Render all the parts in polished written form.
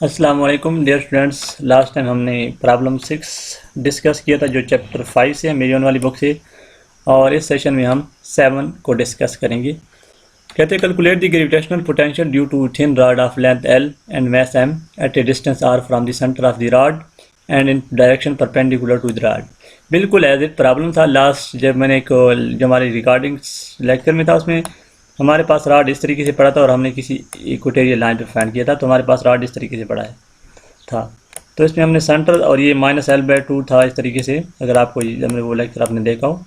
अस्सलाम वालेकुम dear students. Last time हमने प्रॉब्लम 6 डिस्कस किया था जो चैप्टर 5 से है मेरी ओन वाली बुक से, और इस सेशन में हम 7 को डिस्कस करेंगे। कहते हैं calculate the gravitational potential due to thin rod of length L and mass M at a distance R from the centre of the rod and in direction perpendicular to the rod. बिल्कुल as it problem था last जब मैंने जो हमारी recordings lecture में था उसमें हमारे पास रॉड इस तरीके से पड़ा था और हमने किसी इक्वेटोरियल लाइन पे फाइंड किया था, तो हमारे पास रॉड इस तरीके से पड़ा है था। तो इसमें हमने सेंटर और ये -l/2 था इस तरीके से, अगर आपको हमने वो लेक्चर आपने देखा हो,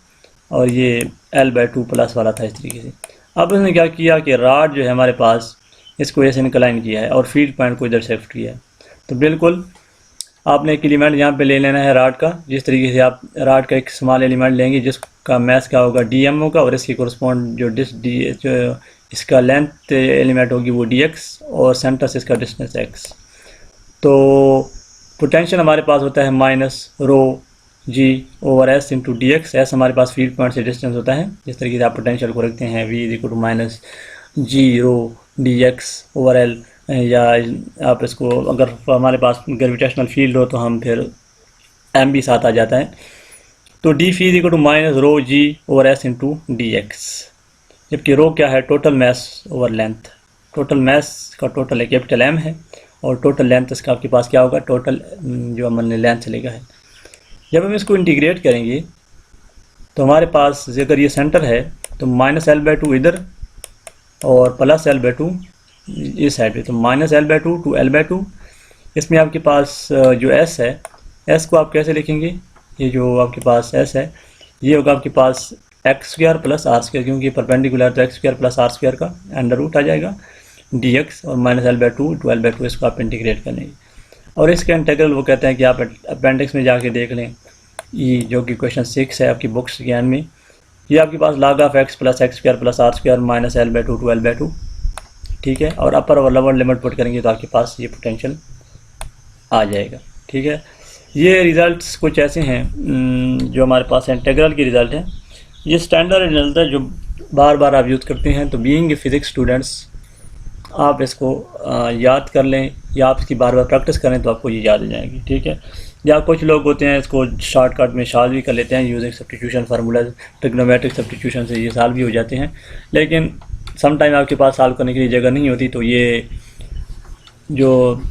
और ये l/2 प्लस वाला था इस तरीके से। अब उसने क्या किया कि रॉड जो है हमारे पास इसको ऐसे इंक्लाइन किया है और फील्ड पॉइंट को इधर शिफ्ट किया है। तो बिल्कुल आपने एक एलिमेंट यहाँ पे ले लेना है रॉड का। जिस तरीके से आप रॉड का एक स्मॉल एलिमेंट लेंगे जिसका मैस क्या होगा dm होगा, और इसके कोरस्पॉन्ड जो इसका लेंथ एलिमेंट होगी वो dx, और सेंटर से इसका डिस्टेंस x। तो पोटेंशियल हमारे पास होता है -ρg/s इंटू dx। s हमारे पास फील्ड पॉइंट से डिस्टेंस होता है। जिस तरीके से आप पोटेंशियल को रखते हैं v=g ρ/dx/l, या आप इसको अगर हमारे पास ग्रेविटेशनल फील्ड हो तो हम फिर m भी साथ आ जाता है। तो d फी -ρg/s इंटू dx, जबकि रो क्या है, total mess over length. Total mess का टोटल है कैपिटल M है, और टोटल लेंथ इसका आपके पास क्या होगा, टोटल जो हमने लेंथ चलेगा है। जब हम इसको इंटीग्रेट करेंगे तो हमारे पास अगर ये सेंटर है तो -l/2 इधर और +l/2 इस साइड पे, तो -l/2 टू l/2। इसमें आपके पास जो s है, s को आप कैसे लिखेंगे, ये जो आपके पास s है ये होगा आपके पास x² + r², क्योंकि परपेंडिकुलर तो x² + r² का अंडर रूट आ जाएगा dx, और -l/2 टू l/2 इसको आप इंटीग्रेट कर लेंगे। और इसका इंटीग्रल वो कहते हैं कि आप अपेंडिक्स में जाके देख लें, ये जो कि क्वेश्चन 6 है आपकी बुक्स ज्ञान में, ये आपके पास log of x + x² + r² -l/2 to l/2, ठीक है। और अपर और लोअर लिमिट पुट करेंगे तो आपके पास ये पोटेंशियल आ जाएगा, ठीक है। ये रिज़ल्ट्स कुछ ऐसे हैं जो हमारे पास इंटीग्रल के रिज़ल्ट हैं। ये स्टैंडर्ड रिजल्ट है जो बार बार आप यूज़ करते हैं। तो बीइंग फिज़िक्स स्टूडेंट्स आप इसको याद कर लें, या आप इसकी बार बार प्रैक्टिस करें तो आपको ये याद हो जाएगी, ठीक है। या कुछ लोग होते हैं इसको शॉर्टकट में सॉल्व भी कर लेते हैं using substitution formula, trigonometric substitution से ये सॉल्व भी हो जाते हैं, लेकिन समटाइम आपके पास सॉल्व करने के लिए जगह नहीं होती। तो ये जो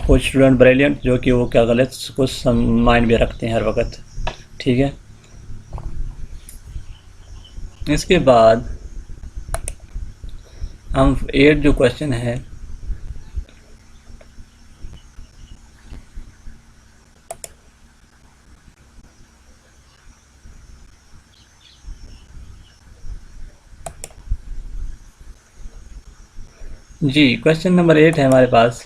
कुछ स्टूडेंट ब्रिलियंट जो कि वो क्या गलत कुछ माइंड में रखते हैं हर वक्त, ठीक है। इसके बाद हम 8 जो क्वेश्चन है, जी क्वेश्चन नंबर 8 है हमारे पास।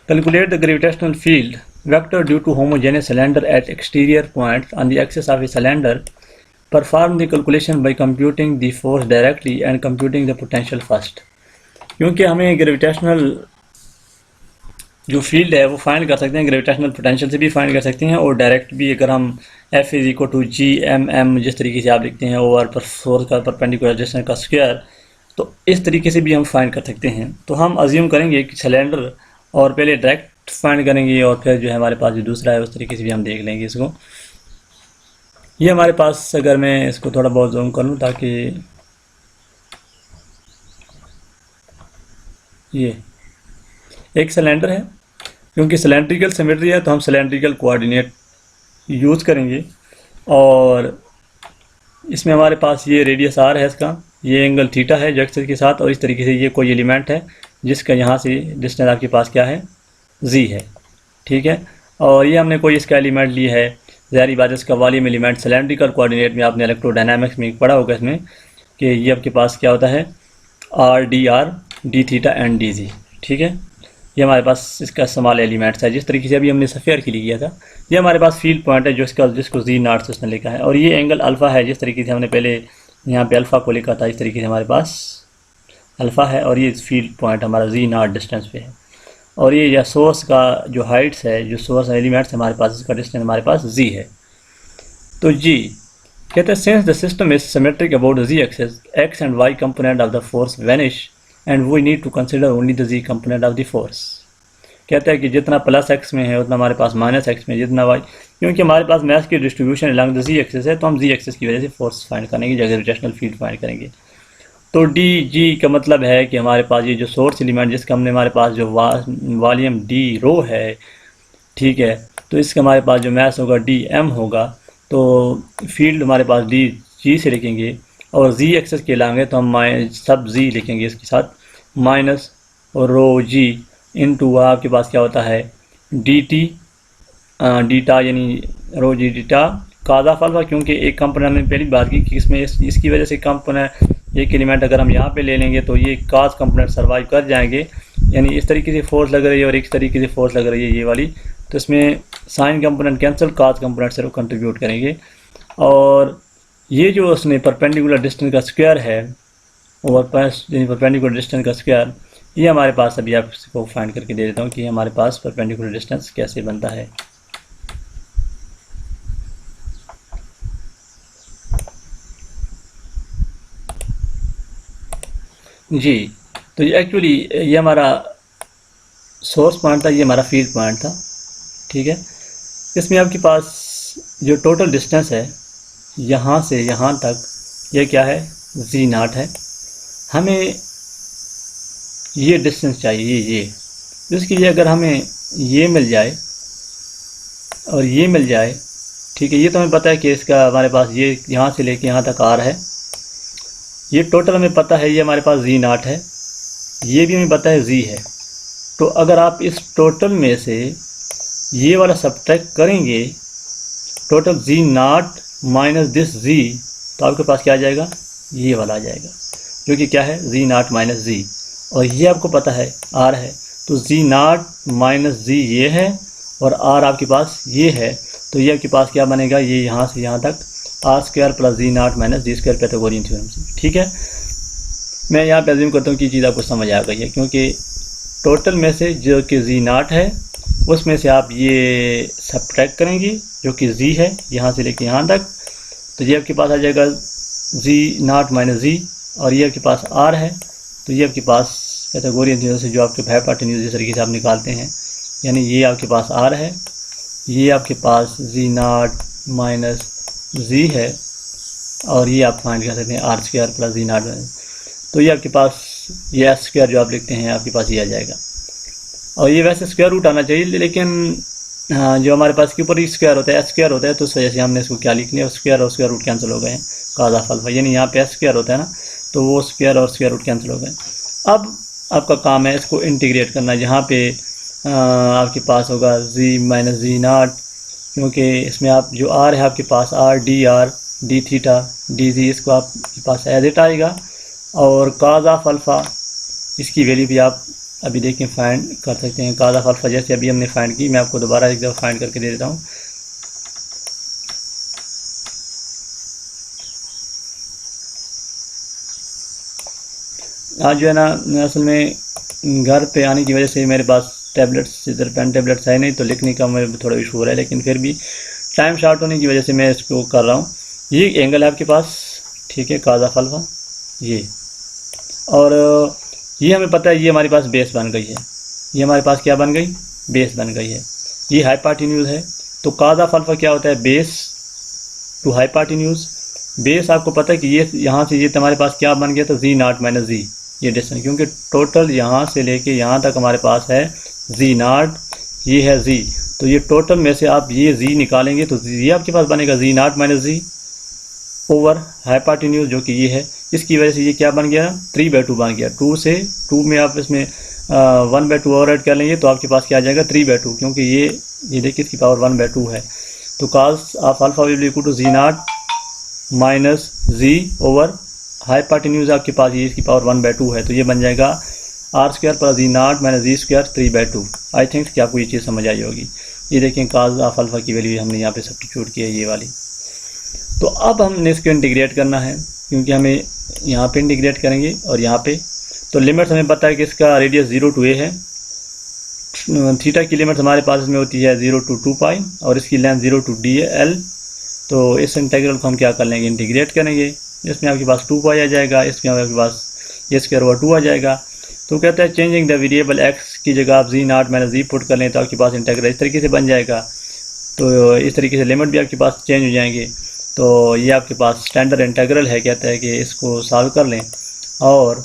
Calculate the gravitational field vector due to homogeneous cylinder at exterior point on the axis of a cylinder. Perform the calculation by computing the force directly and computing the potential first. क्योंकि हमें gravitational जो field है वो find कर सकते हैं, gravitational potential से भी फाइंड कर सकते हैं, और डायरेक्ट भी अगर हम F = G/m जिस तरीके से आप लिखते हैं ओवर पर फोर्स का परपेंडिकुलर डिस्टेंस का स्क्वायर, तो इस तरीके से भी हम फाइंड कर सकते हैं। तो हम अज्यूम करेंगे कि सिलेंडर, और पहले डायरेक्ट फाइंड करेंगे और फिर जो है हमारे पास जो दूसरा है उस तरीके से भी हम देख लेंगे इसको। ये हमारे पास, अगर मैं इसको थोड़ा बहुत जूम कर लूँ ताकि ये एक सिलेंडर है, क्योंकि सिलेंड्रिकल सिमेट्री है तो हम सिलेंड्रिकल कोऑर्डिनेट यूज़ करेंगे, और इसमें हमारे पास ये रेडियस r है, इसका ये एंगल थीटा है जो एक्सिस के साथ, और इस तरीके से ये कोई एलिमेंट है जिसका यहाँ से डिस्टेंस आपके पास क्या है, z है, ठीक है। और ये हमने कोई इसका एलिमेंट ली है, ज़ाहिर बात है इसका वॉल्यूम एलिमेंट सिलेंड्रिकल कोऑर्डिनेट में आपने इलेक्ट्रोडायनामिक्स में पढ़ा होगा इसमें कि ये आपके पास क्या होता है r dr dθ and dz, ठीक है। ये हमारे पास इसका स्मॉल एलिमेंट्स है, जिस तरीके से अभी हमने सफ़ेयर के लिए किया था। ये हमारे पास फील्ड पॉइंट है जिसको z0 से उसने लिखा है, और ये एंगल अल्फ़ा है, जिस तरीके से हमने पहले यहाँ पे अल्फ़ा को लिखा था, इस तरीके से हमारे पास अल्फ़ा है, और ये फील्ड पॉइंट हमारा z0 डिस्टेंस पे है। और ये या सोर्स का जो हाइट्स है, जो सोर्स एलिमेंट्स हमारे पास, इसका डिस्टेंस हमारे पास z है। तो g कहते हैं since the system is symmetric about the z axis, x and y component of the force vanish and we need to consider only the Z component of the force. कहता है कि जितना plus x में है उतना हमारे पास minus x में, जितना वाई, क्योंकि हमारे पास मैथ की distribution along the Z axis है तो हम जी एक्सिस की वजह से फोर्स फाइंड करेंगे, ग्रेविटेशनल फील्ड फाइंड करेंगे। तो डी जी का मतलब है कि हमारे पास ये जो सोर्स एलिमेंट जिसका हमने हमारे पास जो वॉल्यूम डी रो है, ठीक है, तो इसका हमारे पास जो मैथ होगा डी एम होगा। तो फील्ड हमारे पास डी जी से लिखेंगे और जी एक्सेस के लाएंगे तो हम सब जी लिखेंगे इसके साथ माइनस और रो जी इनटू आपके पास क्या होता है डी टी डीटा, यानी रो जी डीटा काज़ा अल्फा, क्योंकि एक कंपोनेंट हमने पहली बात की कि इसमें इसकी वजह से कंपोनेंट एक एलिमेंट अगर हम यहाँ पे ले लेंगे तो ये काज कंपोनेंट सर्वाइव कर जाएंगे, यानी इस तरीके से फोर्स लग रही है और एक तरीके से फोर्स लग रही है ये वाली, तो इसमें साइन कंपोनेंट कैंसिल, काज कंपोनेंट से कंट्रीब्यूट करेंगे। और ये जो उसने परपेंडिकुलर डिस्टेंस का स्क्वायर है और परपेंडिकुलर डिस्टेंस का स्क्वायर, ये हमारे पास अभी आपको फाइंड करके दे देता हूँ कि हमारे पास परपेंडिकुलर डिस्टेंस कैसे बनता है। जी, तो ये एक्चुअली ये हमारा सोर्स पॉइंट था, ये हमारा फील्ड पॉइंट था, ठीक है। इसमें आपके पास जो टोटल डिस्टेंस है यहाँ से यहाँ तक, ये क्या है जी नॉट है। हमें ये डिस्टेंस चाहिए ये, जिसके लिए अगर हमें ये मिल जाए और ये मिल जाए, ठीक है, ये तो हमें पता है कि इसका हमारे पास ये यहाँ से लेके यहाँ तक आर है, ये टोटल हमें पता है, ये हमारे पास जी नॉट है, ये भी हमें पता है जी है। तो अगर आप इस टोटल में से ये वाला सब्ट्रैक्ट करेंगे, total g not minus this g, तो आपके पास क्या आ जाएगा, ये वाला आ जाएगा, जो कि क्या है जी नॉट माइनस जी, और ये आपको पता है आर है, तो जी नॉट माइनस जी ये है और आर आपके पास ये है, तो ये आपके पास क्या बनेगा, ये यहाँ से यहाँ तक R square plus Z not minus Z square Pythagorean theorem से, ठीक है। मैं यहाँ पे अज्यूम करता हूँ कि चीज़ आपको समझ आ गई है, क्योंकि टोटल में से जो कि जी नॉट है उसमें से आप ये सब्ट्रैक्ट करेंगे जो कि जी है यहाँ से लेके यहाँ तक, तो ये आपके पास आ जाएगा जी नॉट माइनस जी, और ये आपके पास आर है, तो ये आपके पास पाइथागोरियन थ्योरम से जो आपके हाइपोटेन्यूज जिस तरीके से आप निकालते हैं, यानी ये आपके पास आर है, ये आपके पास जी नॉट माइनस जी है, और ये आप फाइंड कर सकते हैं R square plus Z not, तो ये आपके पास ये एस स्क्वायर जो आप लिखते हैं आपके पास ये आ जाएगा। और ये वैसे स्क्वायर रूट आना चाहिए, लेकिन जो हमारे पास के ऊपर ही स्क्वायर होता है एस स्क्वायर होता है, तो उस वजह से हमने इसको क्या लिख लिया, स्क्वायर और स्क्वायर रूट कैंसिल हो गए हैं, काज़ा अल्फा, यानी यहाँ पे एस स्क्वायर होता है ना, तो वो स्क्वायर और स्क्वायर रूट कैंसिल हो गए। अब आपका काम है इसको इंटीग्रेट करना, जहाँ पे आपके पास होगा जी माइनस जी नॉट, क्योंकि इसमें आप जो आर है आपके पास r d theta d g, इसको आपके पास एज इट आएगा, और काज़ ऑफ अल्फ़ा इसकी वैल्यू भी आप अभी देखें फाइंड कर सकते हैं। काज़ ऑफ अल्फ़ा जैसे अभी हमने फाइंड की, मैं आपको दोबारा एक दफ़ा फाइंड करके दे देता हूँ। आज जो है ना, असल में घर पे आने की वजह से मेरे पास टैबलेट्स, इधर पेन टैबलेट्स है नहीं, तो लिखने का मेरे थोड़ा इशू हो रहा है, लेकिन फिर भी टाइम शॉर्ट होने की वजह से मैं इसको कर रहा हूँ। ये एंगल है आपके पास, ठीक है, काज़ ऑफ अल्फ़ा ये, और ये हमें पता है ये हमारे पास बेस बन गई है, ये हमारे पास क्या बन गई, बेस बन गई है, ये हाइपोटेन्यूज है। तो काज़ ऑफ अल्फ़ा क्या होता है, बेस टू हाइपोटेन्यूज। बेस आपको पता है कि ये यहाँ से ये हमारे पास क्या बन गया, तो जी नॉट माइनस जी, ये डिस्टेंस, क्योंकि टोटल यहाँ से लेके यहाँ तक हमारे पास है जी नॉट, ये है जी, तो ये टोटल में से आप ये जी निकालेंगे तो ये आपके पास बनेगा g not minus g over hypotenuse, जो कि ये है। इसकी वजह से ये क्या बन गया, 3/2 बन गया। 2 से 2 में आप इसमें 1/2 ओवर ऐड कर लेंगे तो आपके पास क्या आ जाएगा 3/2, क्योंकि ये देखिए इसकी पावर 1/2 है। तो cos of alpha will equal to g not minus g over hypotenuse, आपके पास ये इसकी पावर 1/2 है, तो ये बन जाएगा R square plus Z not minus Z square 3/2। I think कि आपको ये चीज़ समझ आई होगी। ये देखें काज ऑफ अल्फा की वैल्यू हमने यहाँ पे सब्स्टिट्यूट की है, ये वाली। तो अब हमने इसको इंटीग्रेट करना है, क्योंकि हमें यहाँ पे इंटीग्रेट करेंगे और यहाँ पे, तो लिमिट्स हमें पता है कि इसका रेडियस 0 to a है, थीटा की लिमिट हमारे पास इसमें होती है 0 to 2 पाई, और इसकी लेंथ 0 to dl। तो इस इंटीग्रल को हम क्या कर लेंगे, इंटीग्रेट करेंगे, इसमें आपके पास 2 पाई आ जाएगा, इसमें आपके पास ये स्क्वायर ओवर 2 आ जाएगा। तो कहता है चेंजिंग द वेरिएबल एक्स की जगह आप जी नॉट माइनस जी पुट कर लें तो आपके पास इंटीग्रल इस तरीके से बन जाएगा। तो इस तरीके से लिमिट भी आपके पास चेंज हो जाएंगे। तो ये आपके पास स्टैंडर्ड इंटीग्रल है। कहता है कि इसको सॉल्व कर लें और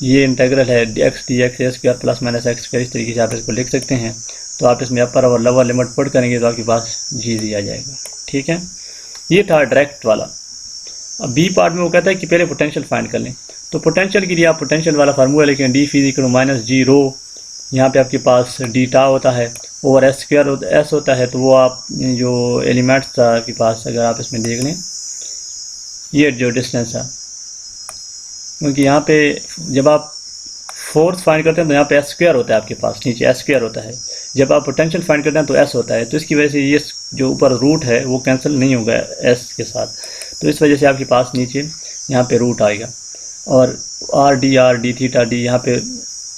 ये इंटीग्रल है x d x a square plus minus x square, इस तरीके से आप इसको लिख सकते हैं। तो आप इसमें अपर और लोअर लिमिट पुट करेंगे तो आपके पास जी दी आ जाएगा। ठीक है, ये था डायरेक्ट वाला। अब बी पार्ट में वो कहता है कि पहले पोटेंशियल फाइंड कर लें। तो पोटेंशियल के लिए आप पोटेंशियल वाला फार्मूला लेकिन डी फी इक्वल माइनस जी रो, यहाँ पे आपके पास डी टा होता है और एस स्क्वायर एस होता है। तो वो आप जो एलिमेंट्स था आपके पास, अगर आप इसमें देख लें ये जो डिस्टेंस है, क्योंकि यहाँ पे जब आप फोर्स फाइंड करते हैं तो यहाँ पे एस स्क्वायर होता है आपके पास, नीचे एस स्क्वायर होता है। जब आप पोटेंशियल फाइंड करते हैं तो एस होता है। तो इसकी वजह से ये जो ऊपर रूट है वो कैंसिल नहीं होगा एस के साथ। तो इस वजह से आपके पास नीचे यहाँ पे रूट आएगा और आर डी थीटा डी, यहाँ पे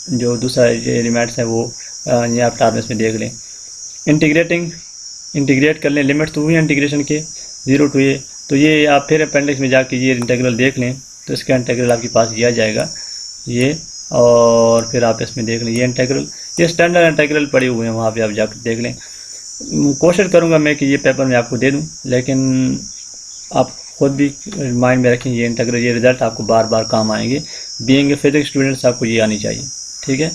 जो दूसरा एलिमेंट्स हैं वो यहाँ आप टर्म्स में देख लें। इंटीग्रेट कर लें, लिमिट्स तो हुई इंटीग्रेशन के 0 to a। तो ये आप फिर अपेंडिक्स में जाके ये इंटीग्रल देख लें तो इसका इंटीग्रल आपके पास ये आ जाएगा ये। और फिर आप इसमें देख लें ये इंटीग्रल, ये स्टैंडर्ड इंटीग्रल पड़े हुए हैं, वहाँ पे आप जाकर देख लें। कोशिश करूँगा मैं कि ये पेपर में आपको दे दूँ, लेकिन आप खुद भी माइंड में रखें ये इंटीग्रल, ये रिजल्ट आपको बार बार काम आएंगे। बीइंग ए फिजिक्स स्टूडेंट्स आपको ये आनी चाहिए। ठीक है,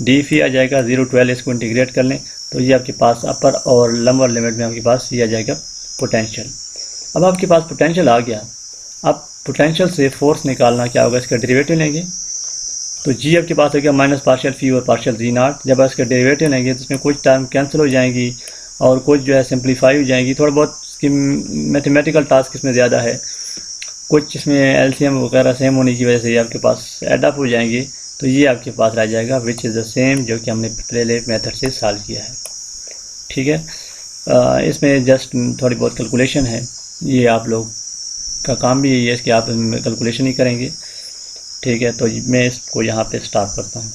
डी फी आ जाएगा 0 to L, इसको इंटीग्रेट कर लें तो ये आपके पास अपर और लोअर लिमिट में आपके पास ये आ जाएगा पोटेंशियल। अब आपके पास पोटेंशियल आ गया। अब पोटेंशियल से फोर्स निकालना क्या होगा, इसका डेरिवेटिव लेंगे तो जी आपके पास हो गया माइनस पार्शियल फी और पार्शियल जी नॉट। जब आप इसका डेरिवेटिव लेंगे तो इसमें कुछ टर्म कैंसिल हो जाएंगी और कुछ जो है सिंप्लीफाई हो जाएंगी। थोड़ा बहुत इसकी मैथमेटिकल टास्क इसमें ज़्यादा है, कुछ इसमें एलसीएम वगैरह सेम होने की वजह से ये आपके पास एडअप हो जाएंगे। तो ये आपके पास रह जाएगा विच इज़ द सेम, जो कि हमने पहले मेथड से सॉल्व किया है। ठीक है, इसमें जस्ट थोड़ी बहुत कैलकुलेशन है, ये आप लोग का काम भी यही है कि आप कैलकुलेशन ही करेंगे। ठीक है, तो मैं इसको यहाँ पे स्टार्ट करता हूँ।